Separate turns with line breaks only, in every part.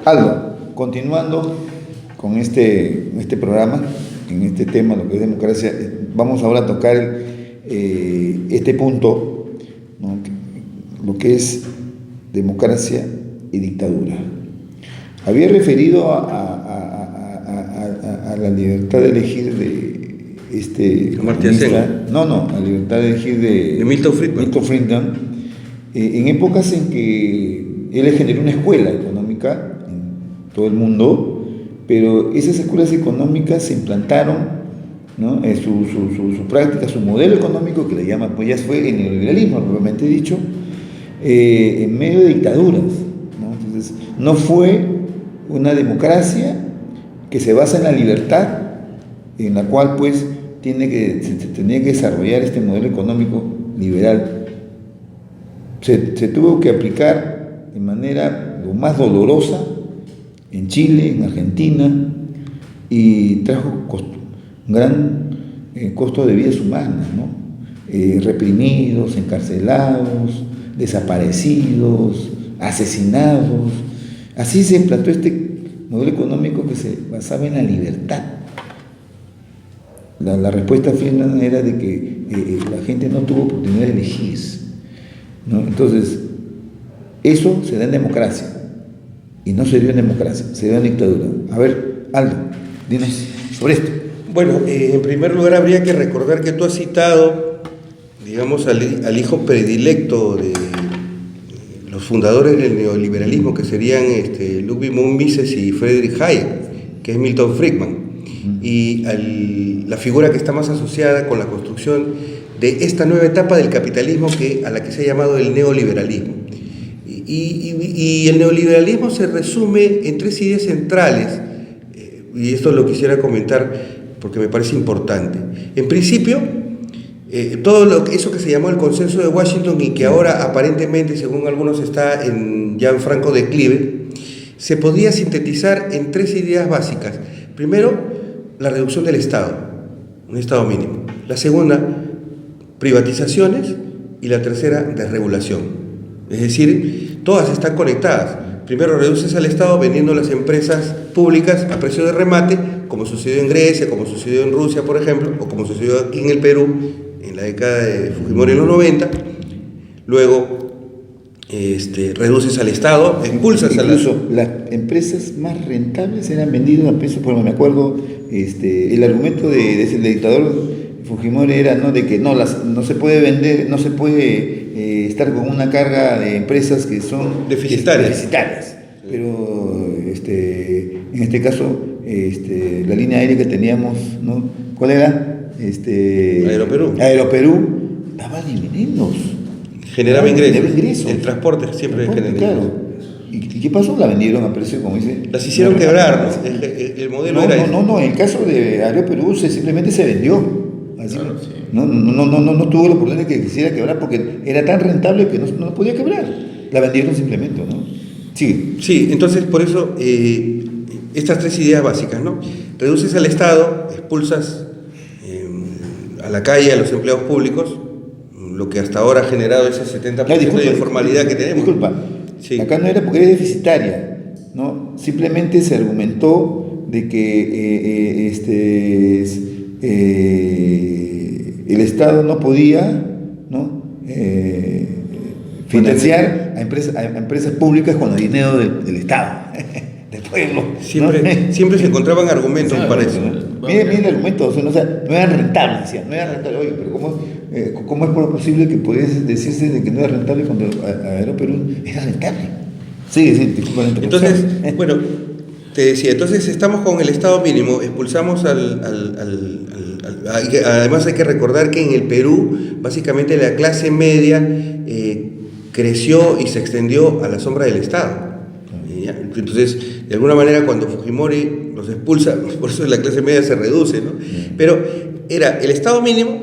Aldo, continuando con este programa, en este tema, lo que es democracia, vamos ahora a tocar este punto, ¿no? Lo que es democracia y dictadura. Había referido a la libertad de elegir de
Amartya Sen.
No, a la libertad de elegir de
Milton Friedman.
Milton Friedman, en épocas en que él generó una escuela económica en todo el mundo, pero esas escuelas económicas se implantaron, ¿no? Su práctica, su modelo económico, que le llaman, pues ya fue el neoliberalismo, propiamente dicho, en medio de dictaduras, ¿no? Entonces, no fue una democracia que se basa en la libertad, en la cual pues se tenía que desarrollar este modelo económico liberal. Se tuvo que aplicar de manera lo más dolorosa en Chile, en Argentina, y trajo un gran costo de vidas humanas, ¿no? Reprimidos, encarcelados, desaparecidos, asesinados. Así se implantó este modelo económico que se basaba en la libertad. La respuesta final era de que la gente no tuvo oportunidad de elegir, ¿no? Entonces, eso se da en democracia, y no se dio en democracia, se dio en dictadura. A ver, Aldo, dinos sobre esto.
Bueno, en primer lugar habría que recordar que tú has citado, digamos, al hijo predilecto de los fundadores del neoliberalismo, que serían Ludwig von Mises y Friedrich Hayek, que es Milton Friedman, y la figura que está más asociada con la construcción de esta nueva etapa del capitalismo a la que se ha llamado el neoliberalismo. Y el neoliberalismo se resume en tres ideas centrales, y esto lo quisiera comentar porque me parece importante. En principio, todo eso que se llamó el consenso de Washington y que ahora aparentemente, según algunos, está ya en franco declive, se podía sintetizar en tres ideas básicas. Primero, la reducción del Estado, un Estado mínimo. La segunda, privatizaciones, y la tercera, desregulación. Es decir, todas están conectadas. Primero reduces al Estado vendiendo las empresas públicas a precio de remate, como sucedió en Grecia, como sucedió en Rusia, por ejemplo, o como sucedió aquí en el Perú en la década de Fujimori en los 90. Luego reduces al Estado, expulsas a
las empresas más rentables eran vendidas a precios, por lo que me acuerdo, el argumento del dictador Fujimori era, ¿no?, de que no se puede vender, no se puede estar con una carga de empresas que son deficitarias. Pero en este caso, la línea aérea que teníamos, ¿no?, ¿cuál era? Aeroperú daba dividendos,
generaba ingresos. El transporte siempre genera
claro. ¿Y qué pasó? La vendieron a precio, como dice.
Las hicieron quebrar, ¿no? El modelo era ese.
No, en el caso de Aeroperú simplemente se vendió. Así,
claro, sí.
No tuvo la oportunidad de que quisiera quebrar porque era tan rentable que no podía quebrar. La vendieron simplemente, ¿no?
Sí, entonces por eso estas tres ideas básicas, ¿no? Reduces al Estado, expulsas a la calle a los empleados públicos, lo que hasta ahora ha generado ese 70% de informalidad que tenemos.
Disculpa, sí. Acá no era porque era deficitaria, ¿no? Simplemente se argumentó de que el Estado no podía, ¿no?, financiar a empresas públicas con el dinero del Estado, del pueblo.
Siempre se encontraban argumentos para eso.
Miren el argumento, o sea, no eran rentables, decían, no era rentable. Oye, pero ¿cómo es posible que pudiese decirse de que no era rentable cuando Aeroperú era rentable? Sí, disculpa.
Entonces, bueno, te decía, entonces estamos con el Estado mínimo, expulsamos además hay que recordar que en el Perú, básicamente la clase media creció y se extendió a la sombra del Estado. Entonces, de alguna manera, cuando Fujimori los expulsa, por eso la clase media se reduce, ¿no? Pero era el Estado mínimo,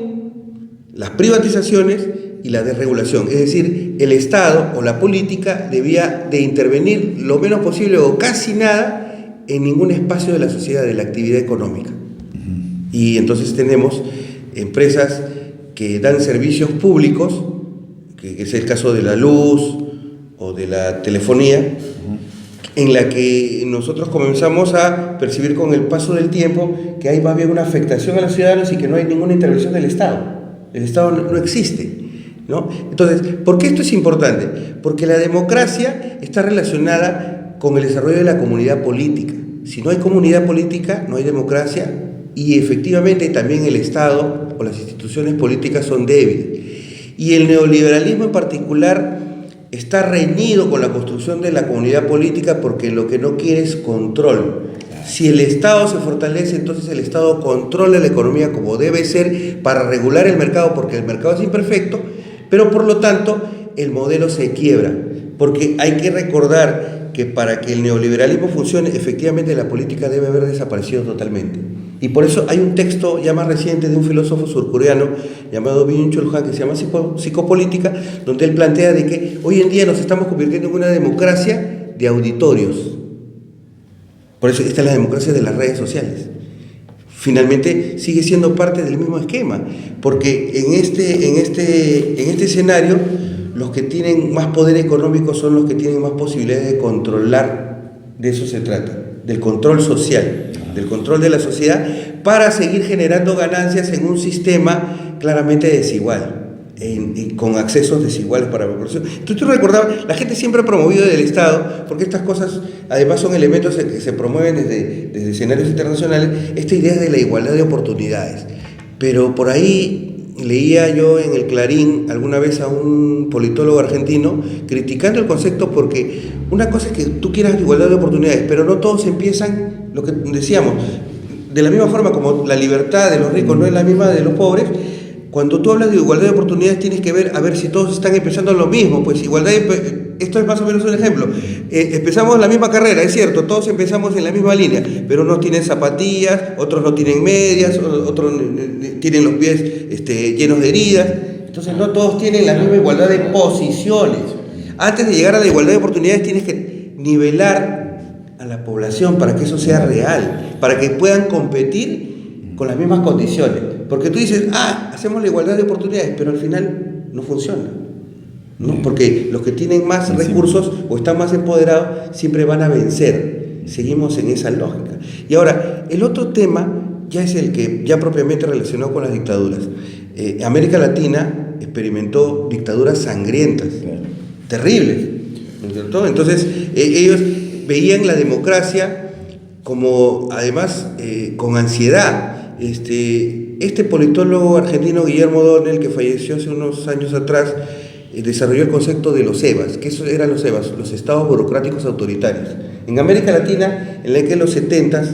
las privatizaciones y la desregulación. Es decir, el Estado o la política debía de intervenir lo menos posible o casi nada en ningún espacio de la sociedad, de la actividad económica. Y entonces tenemos empresas que dan servicios públicos, que es el caso de la luz o de la telefonía, en la que nosotros comenzamos a percibir con el paso del tiempo que hay más bien una afectación a los ciudadanos y que no hay ninguna intervención del Estado. El Estado no existe, ¿no? Entonces, ¿por qué esto es importante? Porque la democracia está relacionada con el desarrollo de la comunidad política. Si no hay comunidad política, no hay democracia, y efectivamente también el Estado o las instituciones políticas son débiles. Y el neoliberalismo en particular está reñido con la construcción de la comunidad política porque lo que no quiere es control. Si el Estado se fortalece, entonces el Estado controla la economía como debe ser para regular el mercado, porque el mercado es imperfecto, pero por lo tanto el modelo se quiebra, porque hay que recordar que para que el neoliberalismo funcione, efectivamente la política debe haber desaparecido totalmente. Y por eso hay un texto ya más reciente de un filósofo surcoreano llamado Byung-Chul Han, que se llama Psicopolítica, donde él plantea de que hoy en día nos estamos convirtiendo en una democracia de auditorios. Por eso esta es la democracia de las redes sociales. Finalmente sigue siendo parte del mismo esquema, porque en este escenario los que tienen más poder económico son los que tienen más posibilidades de controlar. De eso se trata, del control social, del control de la sociedad, para seguir generando ganancias en un sistema claramente desigual, con accesos desiguales para la población. Tú recordabas, la gente siempre ha promovido del Estado, porque estas cosas además son elementos que se promueven desde escenarios internacionales, esta idea de la igualdad de oportunidades. Pero por ahí leía yo en el Clarín alguna vez a un politólogo argentino criticando el concepto, porque una cosa es que tú quieras igualdad de oportunidades, pero no todos empiezan, lo que decíamos, de la misma forma como la libertad de los ricos no es la misma de los pobres. Cuando tú hablas de igualdad de oportunidades tienes que ver a ver si todos están empezando lo mismo. Pues igualdad, esto es más o menos un ejemplo. Empezamos la misma carrera, es cierto, todos empezamos en la misma línea, pero unos tienen zapatillas, otros no tienen medias, otros tienen los pies llenos de heridas. Entonces no todos tienen la misma igualdad de posiciones. Antes de llegar a la igualdad de oportunidades tienes que nivelar a la población para que eso sea real, para que puedan competir con las mismas condiciones. Porque tú dices, hacemos la igualdad de oportunidades, pero al final no funciona, ¿no? Porque los que tienen más recursos o están más empoderados siempre van a vencer. Seguimos en esa lógica. Y ahora, el otro tema ya es el que ya propiamente relacionado con las dictaduras. América Latina experimentó dictaduras sangrientas, terribles, ¿no es cierto? Entonces, ellos veían la democracia como, además, con ansiedad. Este politólogo argentino Guillermo O'Donnell, que falleció hace unos años atrás, desarrolló el concepto de los EVAs. ¿Qué eran los EVAs? Los estados burocráticos autoritarios. En América Latina, en la que en los 70s,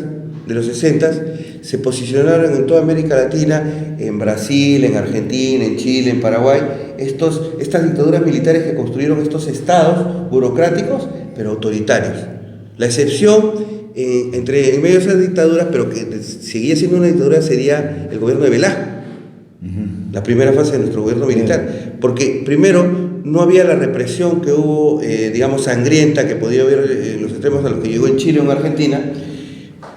de los 60s, se posicionaron en toda América Latina, en Brasil, en Argentina, en Chile, en Paraguay, estas dictaduras militares que construyeron estos estados burocráticos, pero autoritarios. La excepción en medio de esas dictaduras, pero que seguía siendo una dictadura, sería el gobierno de Velasco, la primera fase de nuestro gobierno militar, porque primero no había la represión que hubo, sangrienta, que podía haber en los extremos a los que llegó en Chile o en Argentina,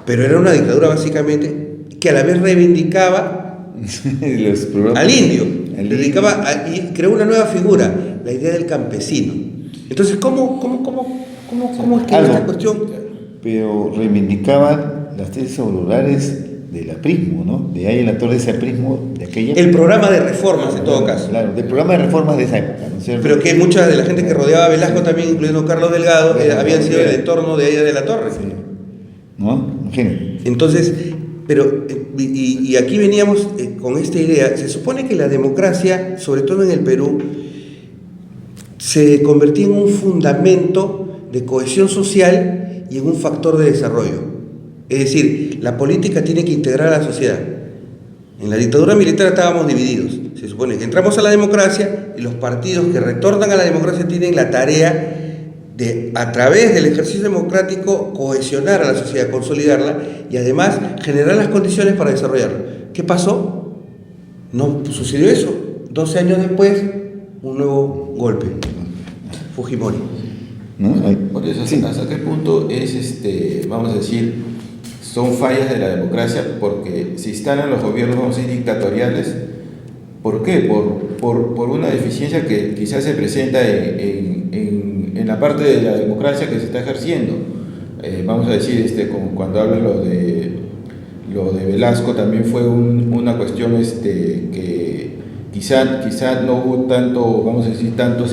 pero era una dictadura básicamente que a la vez reivindicaba al indio, y creó una nueva figura, la idea del campesino. Entonces, ¿cómo es que esta cuestión?
Pero reivindicaban las tesis aurorales del aprismo, ¿no? De ahí el actor de ese aprismo de aquella.
El programa de reformas, en todo caso.
Claro, del programa de reformas de esa época, ¿no es cierto?
Pero que mucha de la gente que rodeaba a Velasco también, incluyendo Carlos Delgado, habían sido del entorno de ella de la Torre.
Sí. ¿No? Imagínate.
Entonces, y aquí veníamos con esta idea. Se supone que la democracia, sobre todo en el Perú, se convertía en un fundamento de cohesión social y en un factor de desarrollo. Es decir, la política tiene que integrar a la sociedad. En la dictadura militar estábamos divididos. Se supone que entramos a la democracia y los partidos que retornan a la democracia tienen la tarea de, a través del ejercicio democrático, cohesionar a la sociedad, consolidarla y además generar las condiciones para desarrollarla. ¿Qué pasó? No sucedió eso. 12 años después, un nuevo golpe. Fujimori.
¿No?
Por eso,
Sí.
¿hasta qué punto es, vamos a decir, son fallas de la democracia? Porque si están en los gobiernos, vamos a decir, dictatoriales, ¿por qué? Por una deficiencia que quizás se presenta en la parte de la democracia que se está ejerciendo. Vamos a decir, como cuando hablan lo de Velasco, también fue una cuestión que quizá no hubo tanto, vamos a decir, tantos,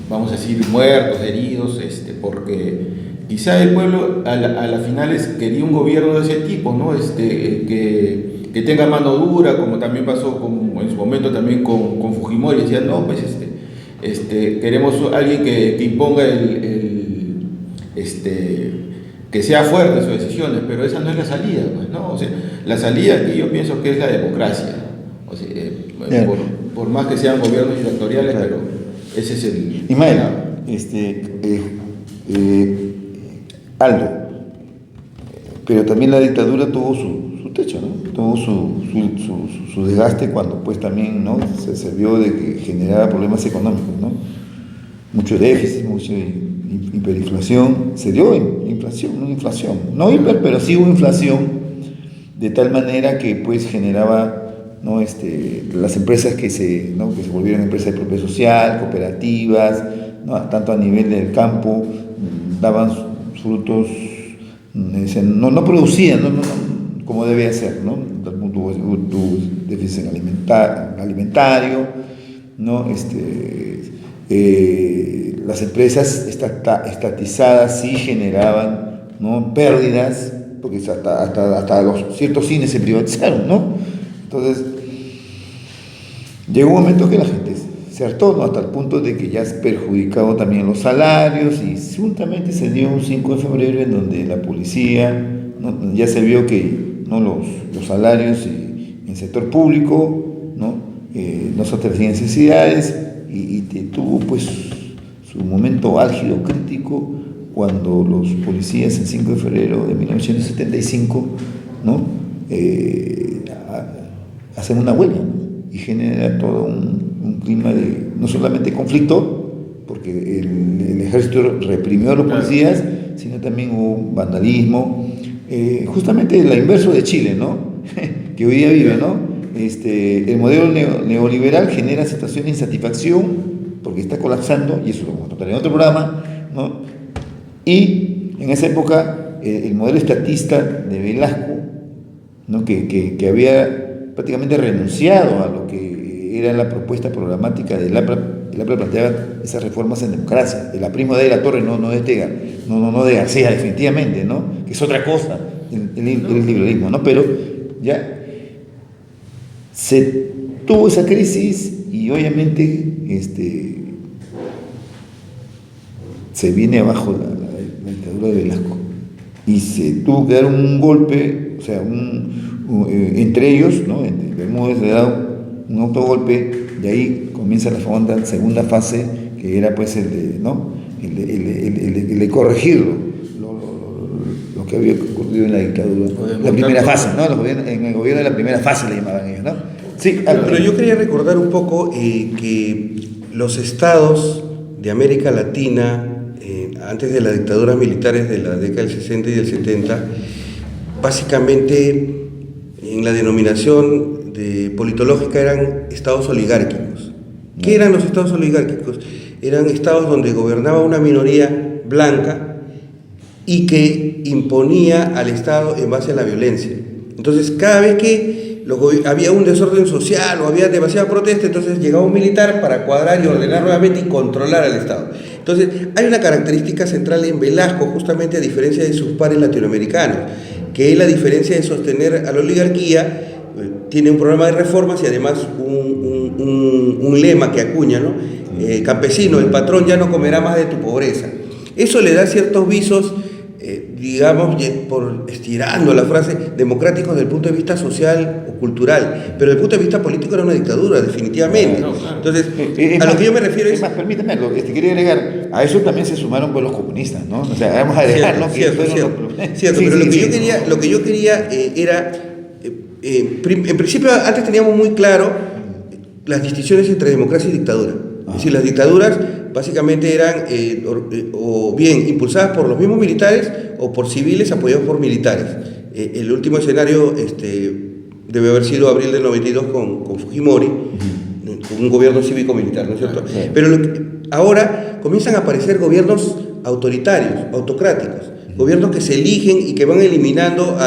vamos a decir, muertos, heridos, porque quizá el pueblo a la finales quería un gobierno de ese tipo, ¿no? Que tenga mano dura, como también pasó en su momento también con Fujimori. Decían, no, pues queremos alguien que imponga que sea fuerte en sus decisiones, pero esa no es la salida, pues, ¿no? O sea, la salida aquí yo pienso que es la democracia. O sea, por más que sean gobiernos dictatoriales, pero ese es el...
Ismael, Aldo, pero también la dictadura tuvo su techo, ¿no? Tuvo su desgaste cuando pues también, ¿no?, se vio de que generaba problemas económicos, ¿no? Mucho déficit, mucha hiperinflación, se dio inflación, no hiper, pero sí hubo inflación, de tal manera que pues generaba, ¿no?, las empresas que se volvieron empresas de propiedad social, cooperativas, ¿no?, tanto a nivel del campo, daban frutos, no producían, como debía ser, ¿no? Tuvo déficit alimentario, ¿no? Las empresas estatizadas sí generaban, ¿no?, pérdidas, porque hasta los ciertos cines se privatizaron, ¿no? Entonces, llegó un momento que la gente se hartó, ¿no?, hasta el punto de que ya has perjudicado también los salarios, y juntamente se dio un 5 de febrero en donde la policía, ¿no?, ya se vio que, ¿no?, los salarios en el sector público, ¿no?, no satisfacían necesidades, y tuvo pues su momento álgido crítico cuando los policías el 5 de febrero de 1975, ¿no?, hacen una huelga, ¿no?, y genera todo un clima de, no solamente conflicto, porque el ejército reprimió a los policías, sino también hubo vandalismo, justamente la inverso de Chile, ¿no? Que hoy día vive, ¿no? El modelo neoliberal genera situaciones de insatisfacción porque está colapsando, y eso lo vamos a tratar en otro programa, ¿no? Y en esa época el modelo estatista de Velasco, ¿no?, que había prácticamente renunciado a lo que era la propuesta programática del APRA. El APRA planteaba esas reformas en democracia, el aprimo de la Torre, no de García, definitivamente, ¿no?, que es otra cosa, el liberalismo, ¿no? Pero ya se tuvo esa crisis, y obviamente se viene abajo la dictadura de Velasco, y se tuvo que dar un golpe, o sea, entre ellos, ¿no?, entre Bermúdez le da un autogolpe, de ahí comienza la segunda fase, que era pues el de corregirlo, lo que había ocurrido en la dictadura, la primera fase, ¿no? En el gobierno de la primera fase le llamaban ellos, ¿no? Sí,
pero yo quería recordar un poco que los estados de América Latina, antes de las dictaduras militares de la década del 60 y del 70, básicamente en la denominación politológica eran estados oligárquicos. ¿Qué eran los estados oligárquicos? Eran estados donde gobernaba una minoría blanca y que imponía al Estado en base a la violencia. Entonces, cada vez que había un desorden social o había demasiada protesta, entonces llegaba un militar para cuadrar y ordenar nuevamente y controlar al Estado. Entonces, hay una característica central en Velasco, justamente a diferencia de sus pares latinoamericanos, que es la diferencia de sostener a la oligarquía. Tiene un programa de reformas y además un lema que acuña, ¿no? Campesino, el patrón ya no comerá más de tu pobreza. Eso le da ciertos visos, digamos, por estirando la frase, democráticos desde el punto de vista social o cultural, pero desde el punto de vista político era una dictadura, definitivamente. Claro. Entonces, a lo que yo me refiero es...
Permíteme, quería agregar, a eso también se sumaron pues los comunistas, ¿no? O sea, vamos a dejar, ¿no?
Cierto, pero lo que yo quería era... en principio, antes teníamos muy claro las distinciones entre democracia y dictadura. Es decir, las dictaduras básicamente eran o bien impulsadas por los mismos militares o por civiles apoyados por militares. El último escenario debe haber sido abril del 92 con Fujimori, con un gobierno cívico-militar, ¿no es cierto? Pero ahora comienzan a aparecer gobiernos autoritarios, autocráticos, gobiernos que se eligen y que van eliminando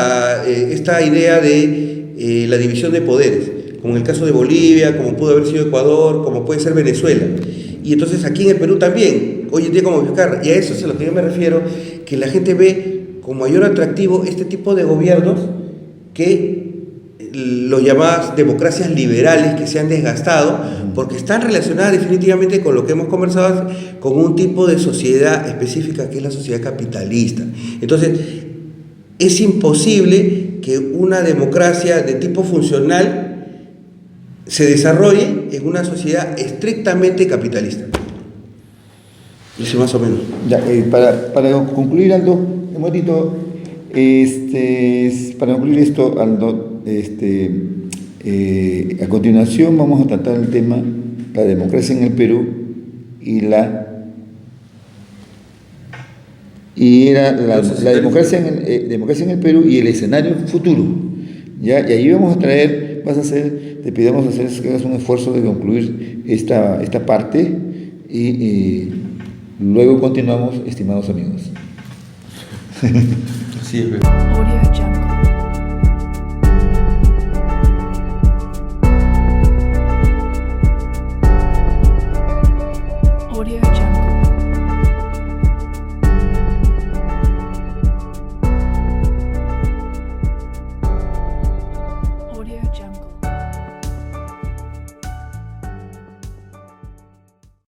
esta idea de la división de poderes, como en el caso de Bolivia, como pudo haber sido Ecuador, como puede ser Venezuela. Y entonces aquí en el Perú también, hoy en día como Vizcarra, y a eso es a lo que yo me refiero, que la gente ve con mayor atractivo este tipo de gobiernos que los llamadas democracias liberales que se han desgastado, porque están relacionadas definitivamente con lo que hemos conversado, con un tipo de sociedad específica que es la sociedad capitalista. Entonces, es imposible que una democracia de tipo funcional se desarrolle en una sociedad estrictamente capitalista. Eso más o menos.
Ya, para concluir, Aldo, un momentito, para concluir esto, Aldo, a continuación vamos a tratar el tema la democracia en el Perú y la democracia en el Perú y el escenario futuro, ¿ya? Y ahí vamos a traer, te pedimos que hagas un esfuerzo de concluir esta parte y luego continuamos, estimados amigos.
Sí,
Audio Jungle.